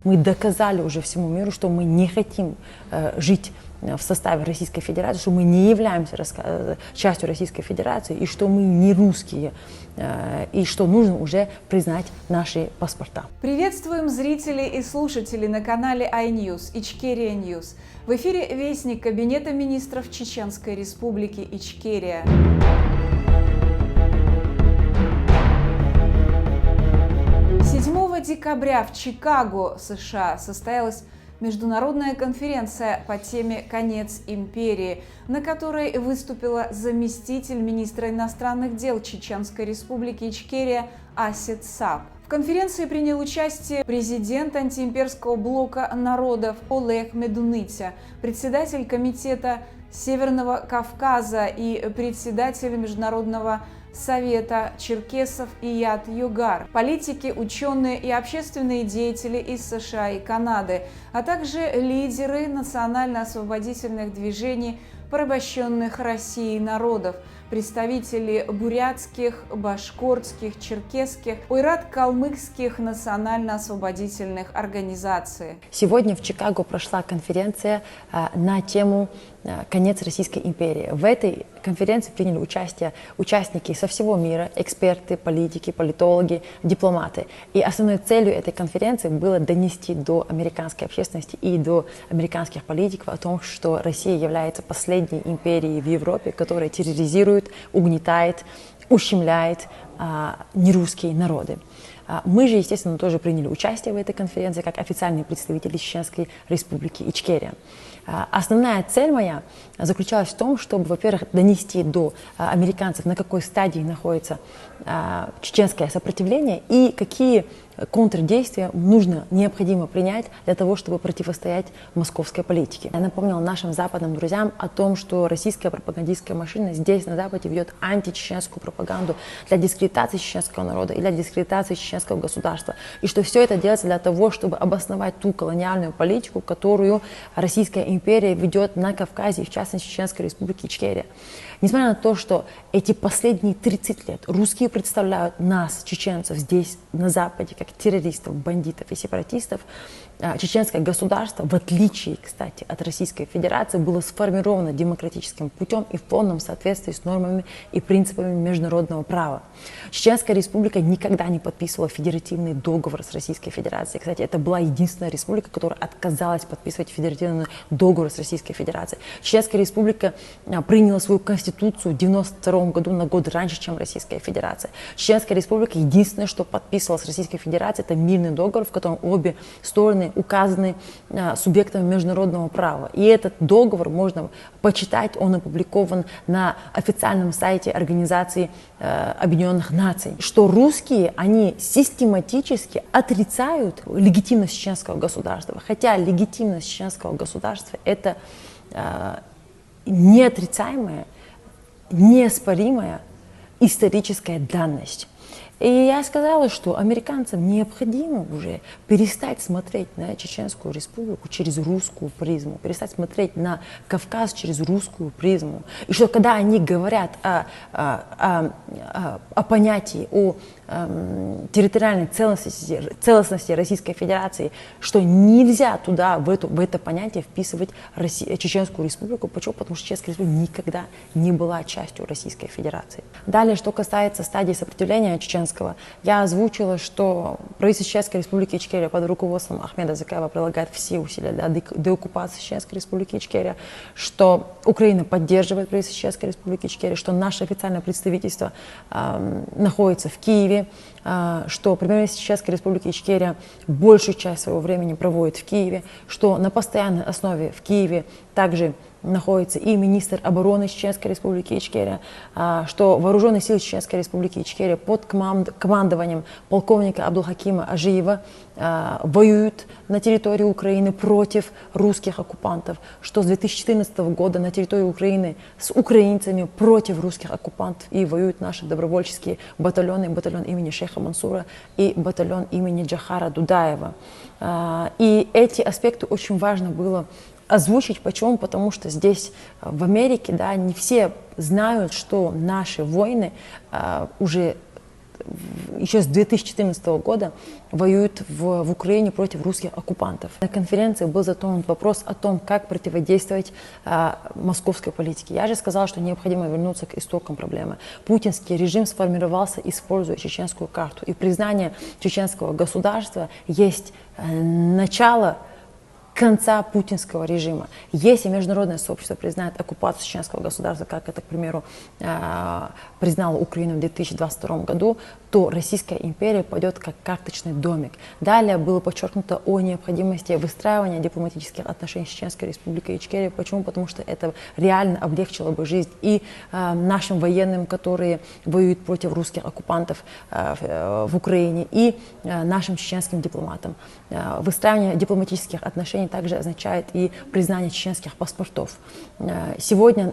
Мы доказали уже всему миру, что мы не хотим жить в составе Российской Федерации, что мы не являемся частью Российской Федерации, и что мы не русские, и что нужно уже признать наши паспорта. Приветствуем зрителей и слушателей на канале iNews, Ичкерия News. В эфире вестник Кабинета министров Чеченской Республики Ичкерия. 7 декабря в Чикаго, США, состоялась международная конференция по теме «Конец империи», на которой выступила заместитель министра иностранных дел Чеченской Республики Ичкерия Асет Сап. В конференции принял участие президент антиимперского блока народов Олег Медуниця, председатель комитета Северного Кавказа и председатель Международного Совета черкесов Ияд Югар, политики, ученые и общественные деятели из США и Канады, а также лидеры национально-освободительных движений порабощенных Россией народов, представители бурятских, башкортских, черкесских, ойрат-калмыцких национально-освободительных организаций. Сегодня в Чикаго прошла конференция на тему «Конец Российской империи». В этой конференции приняли участие участники со всего мира, эксперты, политики, политологи, дипломаты. И основной целью этой конференции было донести до американской общественности и до американских политиков о том, что Россия является последней империей в Европе, которая терроризирует, угнетает, ущемляет нерусские народы. Мы же, естественно, тоже приняли участие в этой конференции как официальные представители Чеченской Республики Ичкерия. Основная цель моя заключалась в том, чтобы, во-первых, донести до американцев, на какой стадии находится чеченское сопротивление и какие контрдействия необходимо принять для того, чтобы противостоять московской политике. Я напомнила нашим западным друзьям о том, что российская пропагандистская машина здесь, на Западе, ведет античеченскую пропаганду для дискредитации чеченского народа и для дискредитации чеченского государства. И что все это делается для того, чтобы обосновать ту колониальную политику, которую Российская империя ведет на Кавказе, и в частности, Чеченской Республике Ичкерия. Несмотря на то, что эти последние 30 лет русские представляют нас, чеченцев, здесь, на Западе, как террористов, бандитов и сепаратистов, чеченское государство, в отличие, кстати, от Российской Федерации, было сформировано демократическим путем и в полном соответствии с нормами и принципами международного права. Чеченская республика никогда не подписывала федеративный договор с Российской Федерацией. Кстати, это была единственная республика, которая отказалась подписывать федеративный договор с Российской Федерацией. Чеченская республика приняла свою конституцию в 1992 году, на год раньше, чем Российская Федерация. Чеченская республика единственное, что подписывала с Российской Федерацией, это мирный договор, в котором обе стороны указаны субъектами международного права. И этот договор можно почитать, он опубликован на официальном сайте Организации Объединенных Наций. Что русские, они систематически отрицают легитимность чеченского государства. Хотя легитимность чеченского государства – это неотрицаемая, неоспоримая историческая данность. И я сказала, что американцам необходимо уже перестать смотреть на Чеченскую Республику через русскую призму, перестать смотреть на Кавказ через русскую призму. И что когда они говорят о понятии, о территориальной целостности Российской Федерации, что нельзя туда, в это понятие вписывать Чеченскую Республику. Почему? Потому что Чеченская Республика никогда не была частью Российской Федерации. Далее, что касается стадии сопротивления чеченского, я озвучила, что правительство Чеченской Республики Ичкерия под руководством Ахмеда Закаева прилагает все усилия для деоккупации Чеченской Республики Ичкерия, что Украина поддерживает правительство Чеченской Республики Ичкерия, что наше официальное представительство находится в Киеве, что премьер-министр Чеченской Республики Ичкерия большую часть своего времени проводит в Киеве, что на постоянной основе в Киеве также находится и министр обороны Чеченской Республики Ичкерия, что вооруженные силы Чеченской Республики Ичкерия под командованием полковника Абдулхакима Ажиева воюют на территории Украины против русских оккупантов, что с 2014 года на территории Украины с украинцами против русских оккупантов и воюют наши добровольческие батальоны, батальон имени Шейха Мансура и батальон имени Джахара Дудаева. И эти аспекты очень важно было озвучить. Почему? Потому что здесь, в Америке, да, не все знают, что наши воины уже еще с 2014 года воюют в Украине против русских оккупантов. На конференции был затронут вопрос о том, как противодействовать московской политике. Я же сказала, что необходимо вернуться к истокам проблемы. Путинский режим сформировался, используя чеченскую карту. И признание чеченского государства есть начало конца путинского режима. Если международное сообщество признает оккупацию чеченского государства, как это, к примеру, признала Украина в 2022 году, то Российская империя пойдет как карточный домик. Далее было подчеркнуто о необходимости выстраивания дипломатических отношений с Чеченской Республикой Ичкерия. Почему? Потому что это реально облегчило бы жизнь и нашим военным, которые воюют против русских оккупантов в Украине, и нашим чеченским дипломатам. Выстраивание дипломатических отношений также означает и признание чеченских паспортов. Сегодня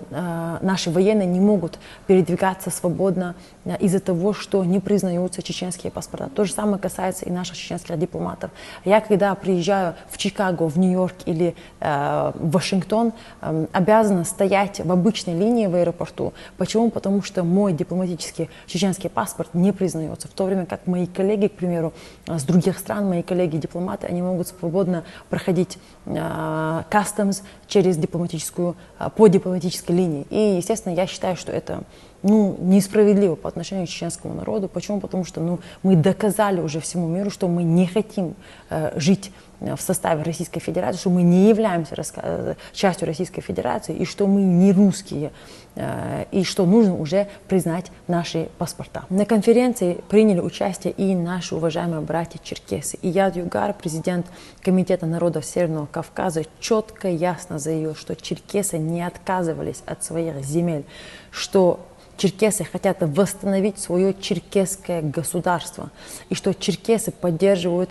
наши военные не могут передвигаться свободно из-за того, что не признаются чеченские паспорта. То же самое касается и наших чеченских дипломатов. Я, когда приезжаю в Чикаго, в Нью-Йорк или в Вашингтон, обязана стоять в обычной линии в аэропорту. Почему? Потому что мой дипломатический чеченский паспорт не признается. В то время как мои коллеги, к примеру, с других стран, мои коллеги-дипломаты, они могут свободно проходить customs по дипломатической линии. И, естественно, я считаю, что это несправедливо по отношению к чеченскому народу. Почему? Потому что мы доказали уже всему миру, что мы не хотим жить в составе Российской Федерации, что мы не являемся частью Российской Федерации, и что мы не русские, и что нужно уже признать наши паспорта. На конференции приняли участие и наши уважаемые братья-черкесы. Ияд Югар, президент Комитета народов Северного Кавказа, четко и ясно заявил, что черкесы не отказывались от своих земель, что черкесы хотят восстановить свое черкесское государство, и что черкесы поддерживают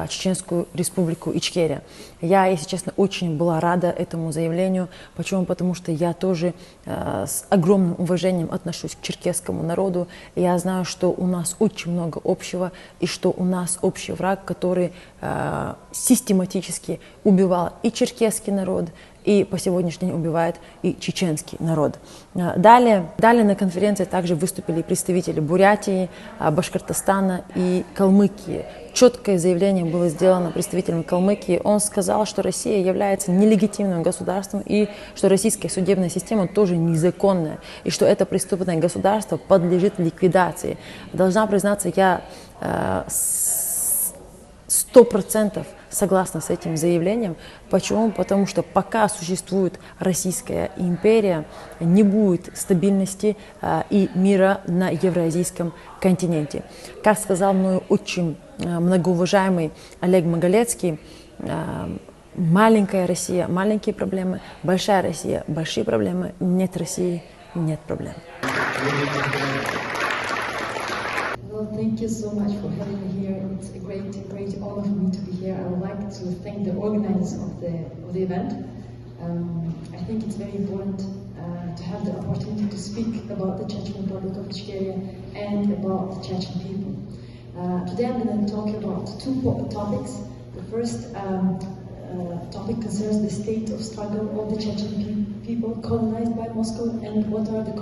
Чеченскую Республику Ичкерия. Я, если честно, очень была рада этому заявлению. Почему? Потому что я тоже с огромным уважением отношусь к черкесскому народу. И я знаю, что у нас очень много общего, и что у нас общий враг, который систематически убивал и черкесский народ, и по сегодняшний день убивает и чеченский народ. Далее на конференции также выступили представители Бурятии, Башкортостана и Калмыкии. Четкое заявление было сделано представителем Калмыкии. Он сказал, что Россия является нелегитимным государством, и что российская судебная система тоже незаконная, и что это преступное государство подлежит ликвидации. Должна признаться, я 100% согласна с этим заявлением. Почему? Потому что пока существует Российская империя, не будет стабильности и мира на евразийском континенте. Как сказал мной очень многоуважаемый Олег Маголецкий, маленькая Россия – маленькие проблемы, большая Россия – большие проблемы, нет России – нет проблем. Well, thank you so much for having me here. It's a great honor for me to be here. I would like to thank the organizers of the event. I think it's very important to have the opportunity to speak about the Chechen Republic of Ichkeria and about the Chechen people. Today I'm going to talk about two topics. The first topic concerns the state of struggle of the Chechen people colonized by Moscow, and what are the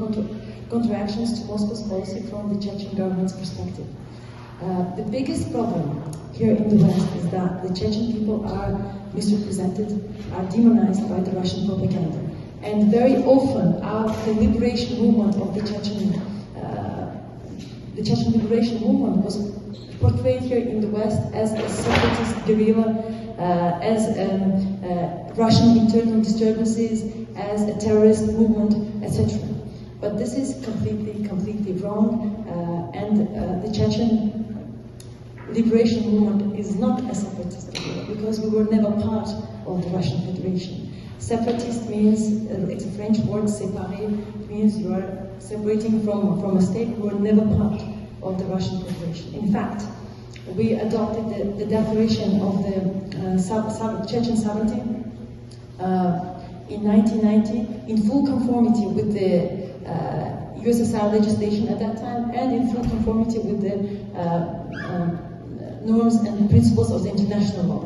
contractions to Moscow's policy from the Chechen government's perspective. The biggest problem here in the West is that the Chechen people are misrepresented, are demonized by the Russian propaganda. And very often the liberation movement of the Chechen liberation movement was portrayed here in the West as a separatist guerrilla, as Russian internal disturbances, as a terrorist movement, etc. But this is completely wrong, and the Chechen liberation movement is not a separatist guerrilla, because we were never part of the Russian Federation. Separatist means, it's a French word, séparé, means you are separating from a state. We were never part of the Russian Federation. In fact, we adopted the declaration of the Chechen sovereignty in 1990 in full conformity with the USSR legislation at that time, and in full conformity with the norms and principles of the international law.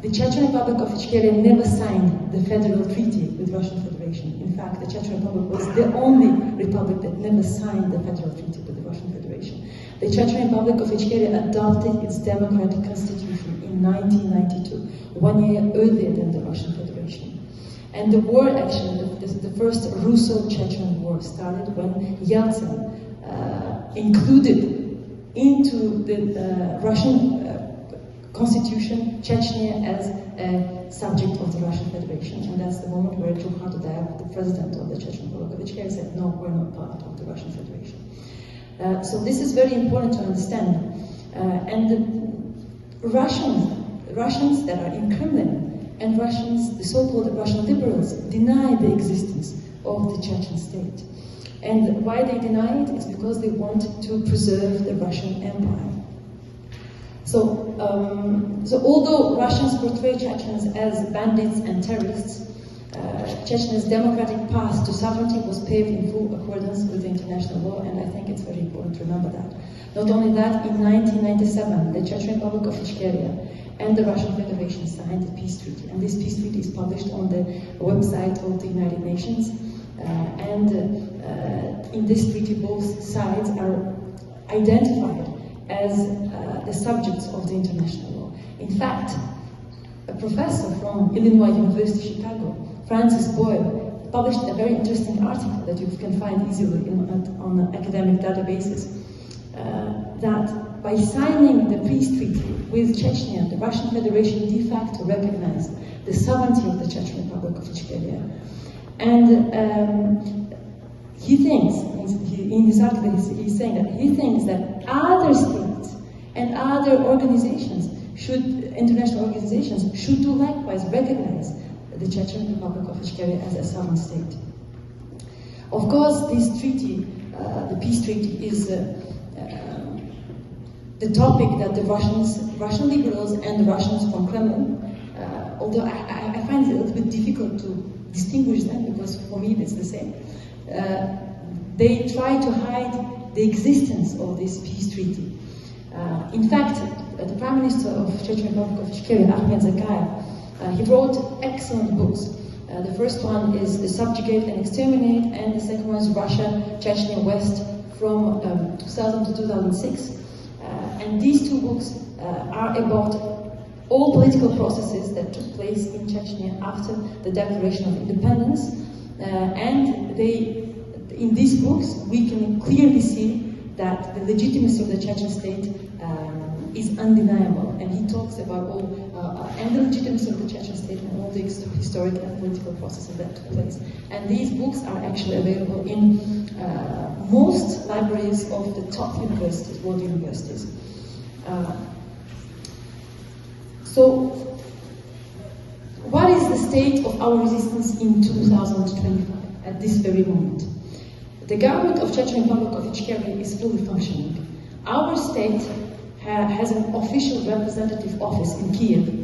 The Chechen Republic of Ichkeria never signed the federal treaty with Russian Federation. In fact, the Chechen Republic was the only republic that never signed the federal treaty with the Russian Federation. The Chechen Republic of Ichkeria adopted its democratic constitution in 1992, 1 year earlier than the Russian Federation. And the war, actually, the first Russo-Chechen war started when Yeltsin included into the Russian constitution Chechnya as a subject of the Russian Federation. And that's the moment where Dzhokhar Dudayev, the president of the Chechen Republic of Ichkeria, said, no, we're not part of the Russian Federation. So this is very important to understand. And the Russians that are in Kremlin and Russians, the so-called Russian liberals, deny the existence of the Chechen state. And why they deny it is because they want to preserve the Russian Empire. So although Russians portray Chechens as bandits and terrorists, Chechnya's democratic path to sovereignty was paved in full accordance with the international law, and I think it's very important to remember that. Not only that, in 1997, the Chechen Republic of Ichkeria and the Russian Federation signed a peace treaty, and this peace treaty is published on the website of the United Nations. In this treaty, both sides are identified as the subjects of the international law. In fact, a professor from Illinois University, Chicago, Francis Boyle, published a very interesting article that you can find easily on academic databases, that by signing the peace treaty with Chechnya, the Russian Federation de facto recognized the sovereignty of the Chechen Republic of Ichkeria. And he thinks, in his article, he's saying that he thinks that other states and other organizations international organizations should do likewise recognize the Chechen Republic of Ichkeria as a sovereign state. Of course, this treaty, the peace treaty, is the topic that the Russian liberals and the Russians from Kremlin, although I find it a little bit difficult to distinguish them because for me it's the same, they try to hide the existence of this peace treaty. In fact, the Prime Minister of Chechen Republic of Ichkeria, Ahmed Zakayev, he wrote excellent books. The first one is Subjugate and Exterminate, and the second one is Russia, Chechnya, West, from 2000 to 2006. And these two books are about all political processes that took place in Chechnya after the declaration of independence. And in these books, we can clearly see that the legitimacy of the Chechen state is undeniable, and he talks about and the legitimacy of the Chechen state and all the historic and political processes that took place. And these books are actually available in most libraries of the top universities, world universities. So, what is the state of our resistance in 2025, at this very moment? The government of Chechen Republic of Ichkeria is fully functioning. Our state has an official representative office in Kiev.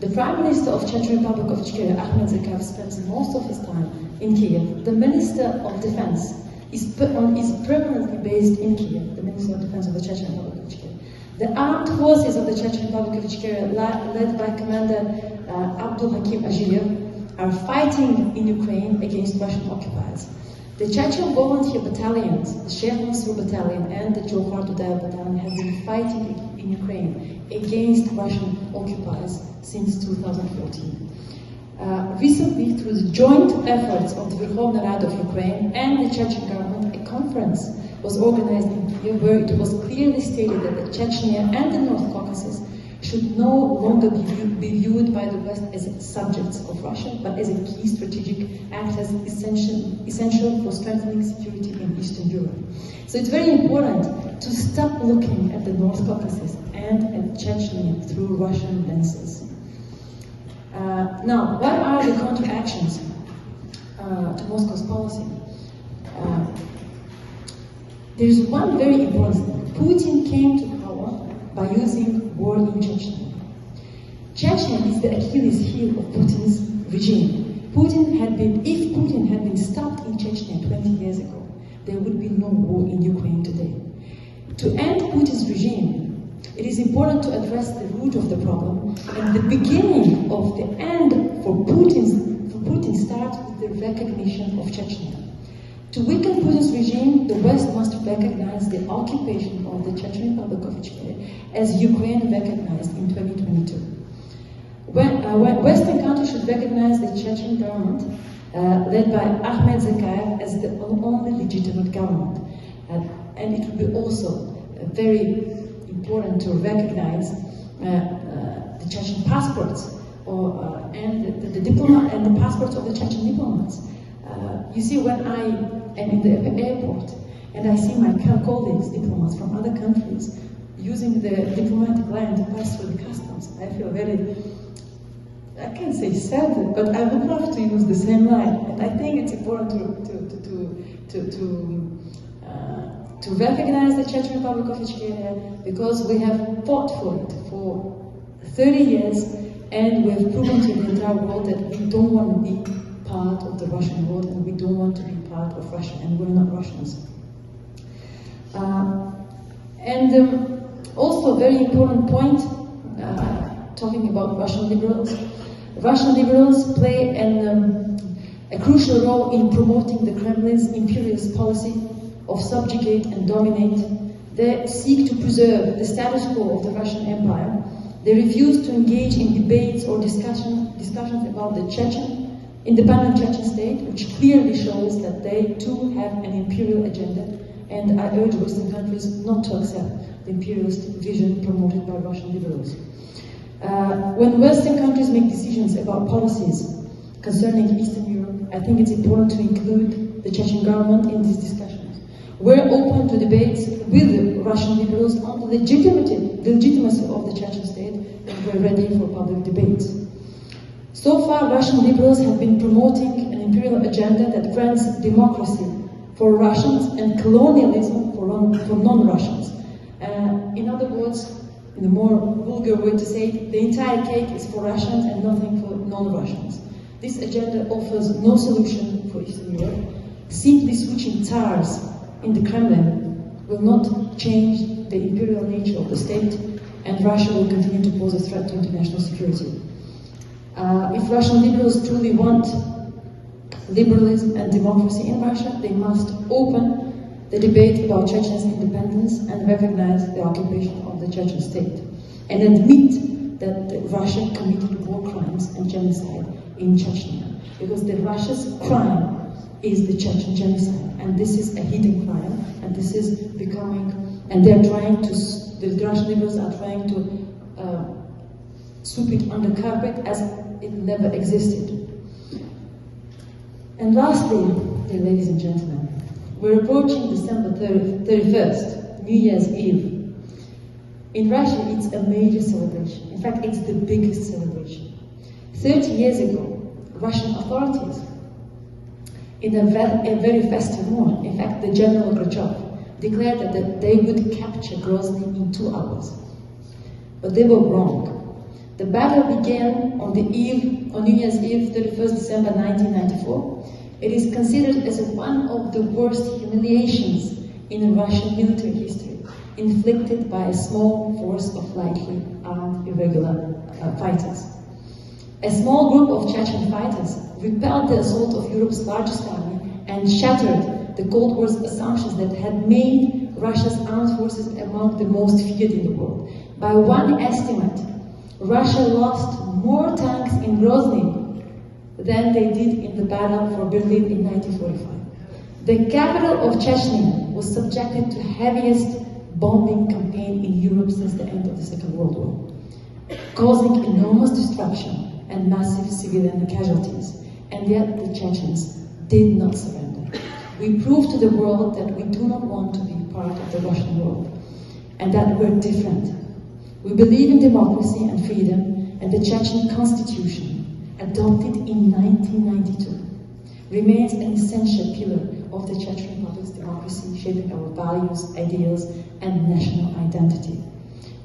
The Prime Minister of Chechen Republic of Ichkeria, Ahmed Zakayev, spends most of his time in Kiev. The Minister of Defense is permanently based in Kiev, the Minister of Defense of the Chechen Republic of Ichkeria. The armed forces of the Chechen Republic of Ichkeria, led by Commander Abdul Hakim Ajiyev, are fighting in Ukraine against Russian occupiers. The Chechen volunteer battalions, the Sheikh Mansour battalion and the Dzhokhar Dudayev battalion have been fighting in Ukraine against Russian occupiers since 2014. Recently, through the joint efforts of the Verkhovna Rada of Ukraine and the Chechen government, a conference was organized in Kiev where it was clearly stated that the Chechnya and the North Caucasus should no longer be viewed by the West as subjects of Russia, but as a key strategic actor, essential for strengthening security in Eastern Europe. So it's very important to stop looking at the North Caucasus and at Chechnya through Russian lenses. Now, what are the counteractions to Moscow's policy? There is one very important thing. Putin came to power by using war in Chechnya. Chechnya is the Achilles heel of Putin's regime. If Putin had been stopped in Chechnya 20 years ago, there would be no war in Ukraine today. To end Putin's regime, it is important to address the root of the problem, and the beginning of the end for Putin starts with the recognition of Chechnya. To weaken Putin's regime, the West must recognize the occupation of the Chechen Republic of Ichkeria as Ukraine recognized in 2022. Western countries should recognize the Chechen government led by Ahmed Zakayev as the only legitimate government. And it would be also very important to recognize the Chechen passports and the passports of the Chechen diplomats. You see, when I am in the airport and I see my colleagues, diplomats from other countries, using the diplomatic line to pass through the customs, I feel very, I can't say sad, but I would love to use the same line. And I think it's important to recognize the Chechen Republic of Ichkeria, because we have fought for it for 30 years, and we have proven to the entire world that we don't want to be part of the Russian world, and we don't want to be part of Russia, and we're not Russians. Also a very important point, talking about Russian liberals. Russian liberals play a crucial role in promoting the Kremlin's imperialist policy of subjugate and dominate. They seek to preserve the status quo of the Russian Empire. They refuse to engage in debates or discussions about the independent Chechen state, which clearly shows that they too have an imperial agenda, and I urge Western countries not to accept the imperialist vision promoted by Russian liberals. When Western countries make decisions about policies concerning Eastern Europe, I think it's important to include the Chechen government in these discussions. We're open to debates with the Russian liberals on the legitimacy of the Chechen state, and we're ready for public debates. So far, Russian liberals have been promoting an imperial agenda that grants democracy for Russians and colonialism for non-Russians. In other words, in a more vulgar way to say it, the entire cake is for Russians and nothing for non-Russians. This agenda offers no solution for Eastern Europe. Simply switching tsars in the Kremlin will not change the imperial nature of the state, and Russia will continue to pose a threat to international security. If Russian liberals truly want liberalism and democracy in Russia, they must open the debate about Chechen's independence and recognize the occupation of the Chechen state, and admit that Russia committed war crimes and genocide in Chechnya, because the Russia's crime is the Chechen genocide, and this is a hidden crime, and this is becoming, and they're trying to, the Russian liberals are trying to sweep it under carpet as it never existed. And lastly, dear ladies and gentlemen, we're approaching December 31st, New Year's Eve. In Russia, it's a major celebration. In fact, it's the biggest celebration. 30 years ago, Russian authorities, in a very festive mood, in fact, the General Gorbachev declared that they would capture Grozny in 2 hours. But they were wrong. The battle began on New Year's Eve, 31st December 1994. It is considered as one of the worst humiliations in Russian military history, inflicted by a small force of lightly armed irregular fighters. A small group of Chechen fighters repelled the assault of Europe's largest army and shattered the Cold War's assumptions that had made Russia's armed forces among the most feared in the world. By one estimate, Russia lost more tanks in Grozny than they did in the battle for Berlin in 1945. The capital of Chechnya was subjected to heaviest bombing campaign in Europe since the end of the Second World War, causing enormous destruction and massive civilian casualties. And yet the Chechens did not surrender. We proved to the world that we do not want to be part of the Russian world, and that we're different. We believe in democracy and freedom, and the Chechen constitution, adopted in 1992, remains an essential pillar of the Chechen Republic's democracy, shaping our values, ideals, and national identity.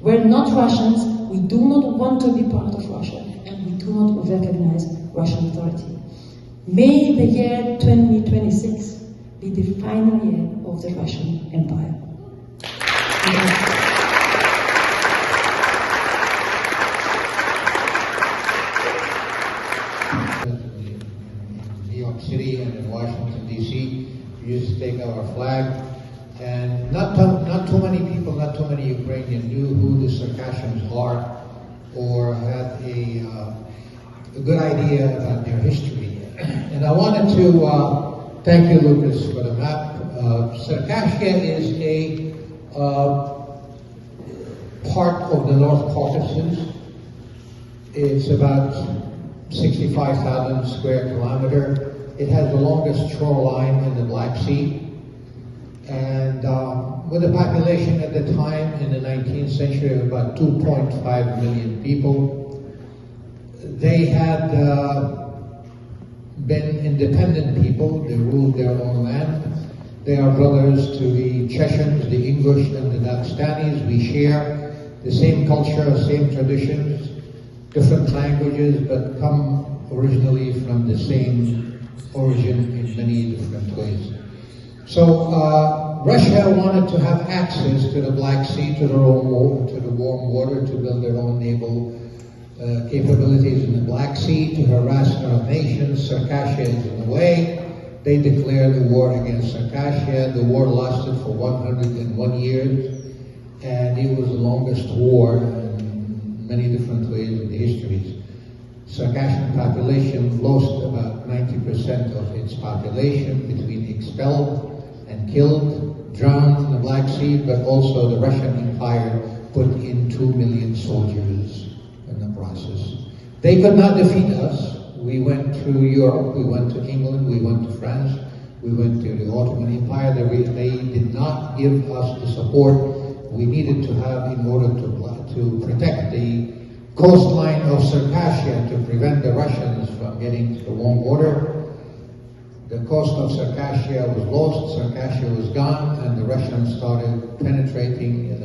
We're not Russians, we do not want to be part of Russia, and we do not recognize Russian authority. May the year 2026 be the final year of the Russian Empire. New York City and in Washington, D.C. We used to take out our flag, and Ukrainian knew who the Circassians are or had a good idea about their history. And I wanted to thank you, Lucas, for the map. Circassia is a part of the North Caucasus. It's about 65,000 square kilometer. It has the longest shoreline in the Black Sea. And with a population at the time in the 19th century of about 2.5 million people, they had been independent people. They ruled their own land. They are brothers to the Chechens, the English, and the Dagestanis. We share the same culture, same traditions, different languages, but come originally from the same origin in many different ways. So Russia wanted to have access to the Black Sea, to the warm water, to build their own naval capabilities in the Black Sea, to harass Arab nations. Circassia is in the way. They declared the war against Circassia. The war lasted for 101 years, and it was the longest war in many different ways in the histories. Circassian population lost about 90% of its population between expelled and killed, drowned in the Black Sea, but also the Russian Empire put in 2 million soldiers in the process. They could not defeat us. We went to Europe, we went to England, we went to France, we went to the Ottoman Empire. They did not give us the support we needed to have in order to protect the coastline of Circassia, to prevent the Russians from getting to the warm water. The coast of Circassia was lost, Circassia was gone, and the Russians started penetrating,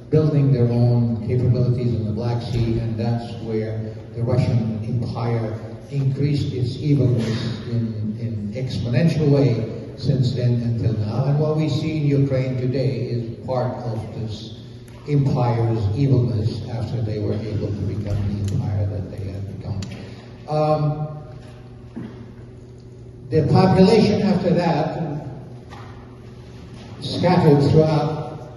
building their own capabilities in the Black Sea, and that's where the Russian Empire increased its evilness in exponential way since then until now. And what we see in Ukraine today is part of this empire's evilness after they were able to become the empire that they had become. The population after that scattered throughout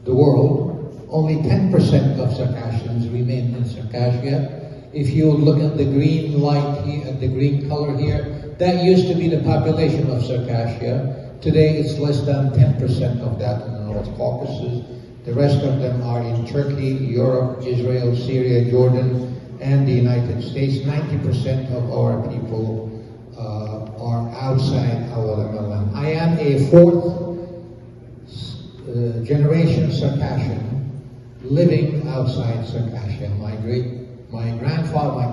the world. Only 10% of Circassians remained in Circassia. If you look at the green light here, at the green color here, that used to be the population of Circassia. Today it's less than 10% of that in the North Caucasus. The rest of them are in Turkey, Europe, Israel, Syria, Jordan, and the United States. 90% of our people are outside our land. I am a fourth generation Circassian living outside Circassia. My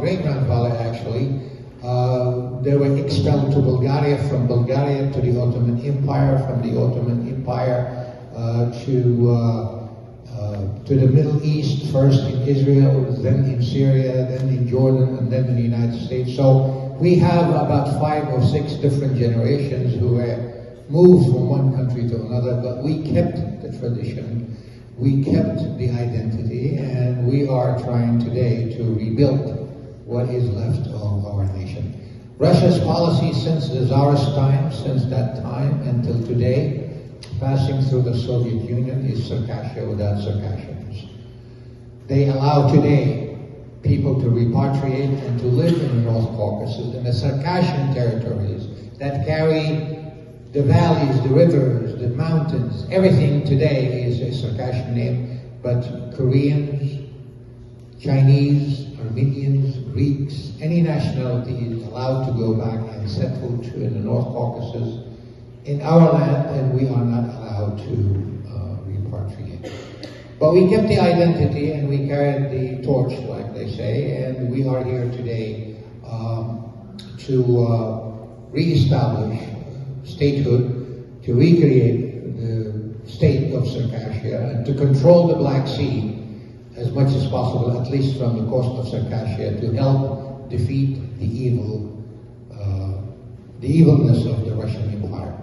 great-grandfather actually, they were expelled to Bulgaria, from Bulgaria to the Ottoman Empire, from the Ottoman Empire to the Middle East, first in Israel, then in Syria, then in Jordan, and then in the United States. So we have about 5 or 6 different generations who were moved from one country to another, but we kept the tradition, we kept the identity, and we are trying today to rebuild what is left of our nation. Russia's policy since the Tsarist time, since that time until today, passing through the Soviet Union, is Circassia without Circassians. They allow today people to repatriate and to live in the North Caucasus, in the Circassian territories that carry the valleys, the rivers, the mountains. Everything today is a Circassian name, but Koreans, Chinese, Armenians, Greeks, any nationality is allowed to go back and settle in the North Caucasus in our land, and we are not allowed to repatriate. But we kept the identity and we carried the torch, like they say, and we are here today to re-establish statehood, to recreate the state of Circassia, and to control the Black Sea as much as possible, at least from the coast of Circassia, to help defeat the evilness of the Russian Empire.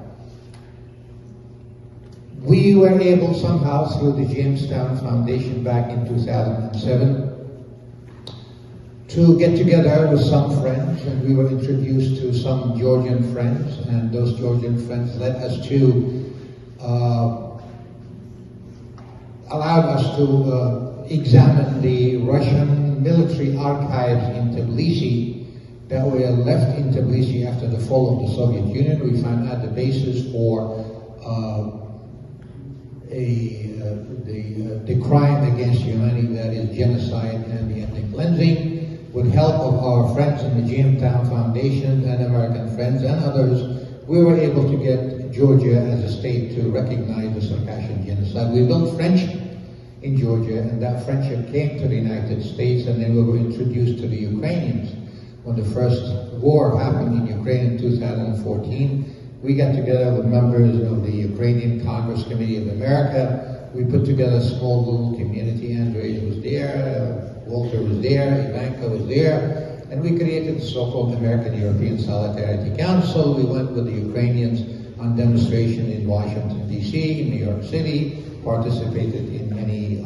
We were able somehow, through the Jamestown Foundation back in 2007, to get together with some friends, and we were introduced to some Georgian friends, and those Georgian friends led us to allowed us to examine the Russian military archives in Tbilisi that were left in Tbilisi after the fall of the Soviet Union. We found out the basis for the crime against humanity, that is genocide and the ethnic cleansing. With help of our friends in the Jamestown Foundation and American friends and others, we were able to get Georgia as a state to recognize the Circassian genocide. We built friendship in Georgia, and that friendship came to the United States, and then we were introduced to the Ukrainians. When the first war happened in Ukraine in 2014, we got together with members of the Ukrainian Congress Committee of America. We put together a small little community. Andrej was there, Walter was there, Ivanka was there, and we created the so-called American-European Solidarity Council. We went with the Ukrainians on demonstration in Washington, D.C., New York City, participated in many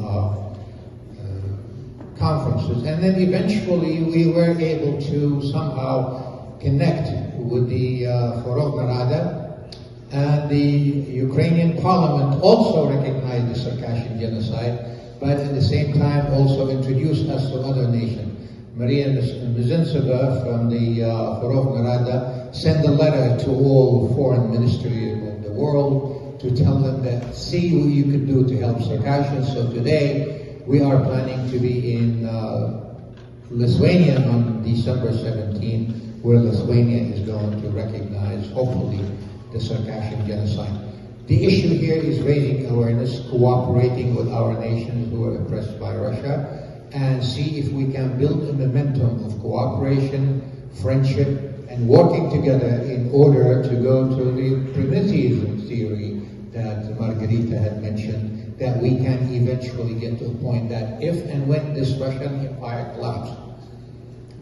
conferences. And then eventually we were able to somehow connect with the Verkhovna Rada, and the Ukrainian parliament also recognized the Circassian genocide, but at the same time also introduced us to other nations. Maria Mizintsev from the Verkhovna Rada sent a letter to all foreign ministries of the world to tell them that, see what you could do to help Circassians. So today we are planning to be in Lithuania on December 17, where Lithuania is going to recognize, hopefully, the Circassian genocide. The issue here is raising awareness, cooperating with our nations who are oppressed by Russia, and see if we can build a momentum of cooperation, friendship, and working together in order to go to the primitivism theory that Margarita had mentioned, that we can eventually get to a point that if and when this Russian empire collapses,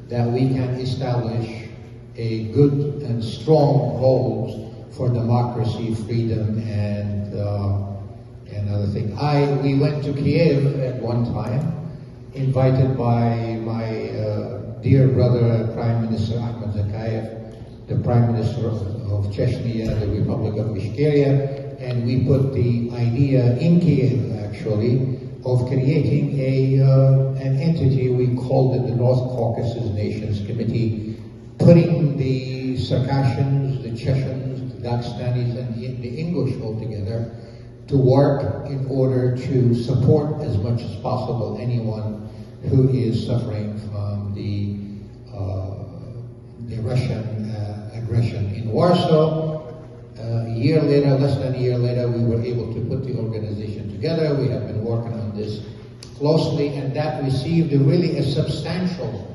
that we can establish a good and strong hold for democracy, freedom, and other things. We went to Kiev at one time, invited by my dear brother, Prime Minister Ahmed Zakayev, the Prime Minister of Chechnya, the Republic of Ishkeria, and we put the idea in Kiev, actually, of creating an entity. We called it the North Caucasus Nations Committee, putting the Circassians, the Chechens, the Dagestanis, and the English all together to work in order to support as much as possible anyone who is suffering from the Russian aggression in Warsaw. A year later, less than a year later, we were able to put the organization together. We have been working on this closely, and that received really a substantial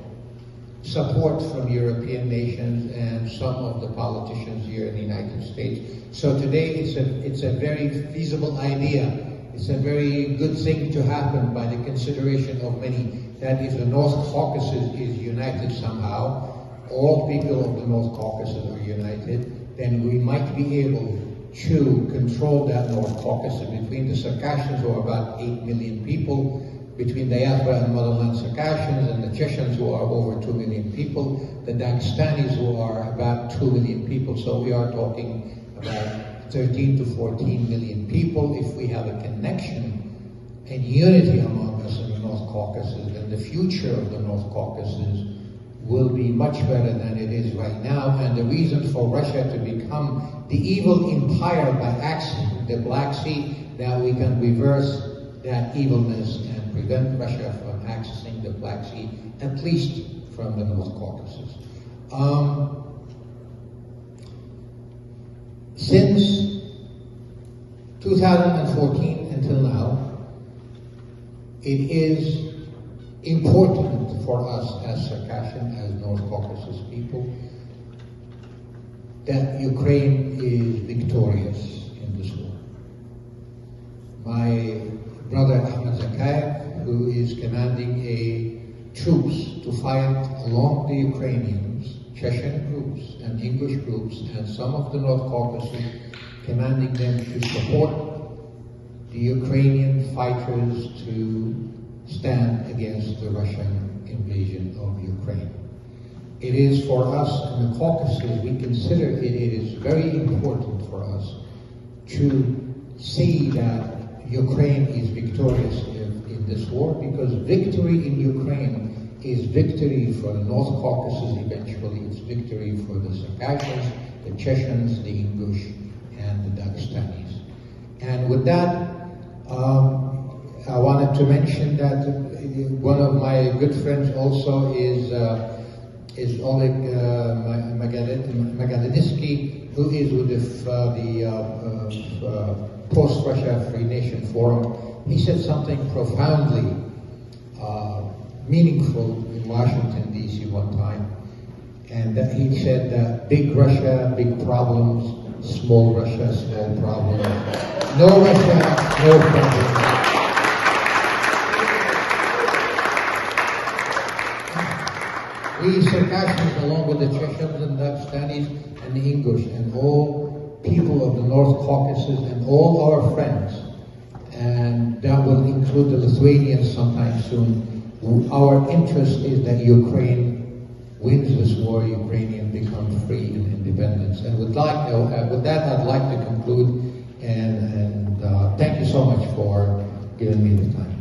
support from European nations and some of the politicians here in the United States. So today it's a very feasible idea. It's a very good thing to happen by the consideration of many, that if the North Caucasus is united somehow, all people of the North Caucasus are united, then we might be able to control that North Caucasus between the Circassians, who are about 8 million people, between diaspora and motherland Circassians, and the Chechens, who are over 2 million people, the Dagestanis, who are about 2 million people. So we are talking about 13 to 14 million people. If we have a connection and unity among us in the North Caucasus, then the future of the North Caucasus will be much better than it is right now. And the reason for Russia to become the evil empire by accessing the Black Sea, that we can reverse that evilness and prevent Russia from accessing the Black Sea, at least from the North Caucasus. Since 2014 until now, it is important for us as Circassian, as North Caucasus people, that Ukraine is victorious in this war. My brother Ahmed Zakayev, who is commanding troops to fight along the Ukrainians, Chechen groups and English groups, and some of the North Caucasus, commanding them to support the Ukrainian fighters to stand against the Russian invasion of Ukraine. It is for us in the Caucasus, we consider it is very important for us to see that Ukraine is victorious in this war, because victory in Ukraine is victory for the North Caucasus eventually. It's victory for the Circassians, the Chechens, the Ingush, and the Dagestanis. And with that, I wanted to mention that one of my good friends also is Oleg Magadinski, who is with the Post-Russia Free Nation Forum. He said something profoundly meaningful in Washington, D.C. one time. And that he said that big Russia, big problems, small Russia, small problems. No Russia, no problems. We Circassians, along with the Chechens and Dagestanis and the Ingush and all people of the North Caucasus and all our friends, and that will include the Lithuanians sometime soon, our interest is that Ukraine wins this war, Ukrainians become free and independent. And with that, I'd like to conclude, and thank you so much for giving me the time.